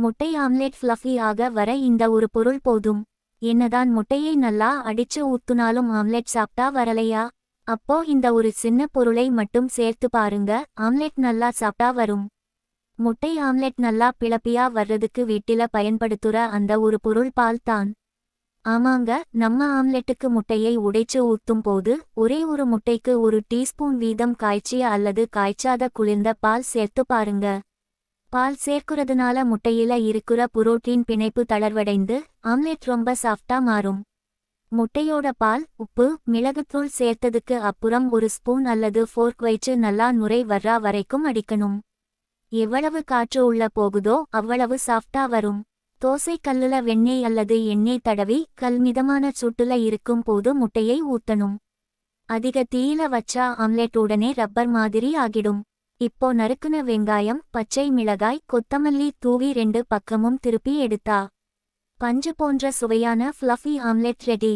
முட்டை omelette fluffy ஆக வர இந்த ஒரு பொருள் போதும். என்னதான் முட்டையை நல்லா அடிச்சு ஊத்துனாலும் ஆம்லெட் சாப்பிட்டா வரலையா? அப்போ இந்த ஒரு சின்ன பொருளை மட்டும் சேர்த்து பாருங்க, ஆம்லெட் நல்லா சாப்பிட்டா வரும். முட்டை ஆம்லெட் நல்லா பிளப்பியா வர்றதுக்கு வீட்டில பயன்படுத்துற அந்த ஒரு பொருள் பால் தான். ஆமாங்க, நம்ம ஆம்லெட்டுக்கு முட்டையை உடைச்சு ஊத்தும் போது ஒரே ஒரு முட்டைக்கு 1 டீஸ்பூன் வீதம் காய்ச்சிய அல்லது காய்ச்சாத குளிர்ந்த பால் சேர்த்து பாருங்க. பால் சேர்க்கிறதுனால முட்டையில இருக்கிற புரோட்டீன் பிணைப்பு தளர்வடைந்து ஆம்லெட் ரொம்ப சாஃப்டா மாறும். முட்டையோட பால், உப்பு, மிளகுத்தூள் சேர்த்ததுக்கு அப்புறம் 1 ஸ்பூன் அல்லது ஃபோர்க் வச்சு நல்லா நுரை வர்றா வரைக்கும் அடிக்கணும். எவ்வளவு காற்று உள்ள போகுதோ அவ்வளவு சாஃப்டா வரும். தோசை கல்லுல வெண்ணெய் அல்லது எண்ணெய் தடவி கல் மிதமான சூட்டுல இருக்கும் போது முட்டையை ஊத்தணும். அதிக தீயில வச்சா ஆம்லெட் உடனே ரப்பர் மாதிரி ஆகிடும். இப்போ நறுக்குன வெங்காயம், பச்சை மிளகாய், கொத்தமல்லி தூவி 2 பக்கமும் திருப்பி எடுத்தா பஞ்சு போன்ற சுவையான ஃப்ளஃபி ஆம்லெட் ரெடி.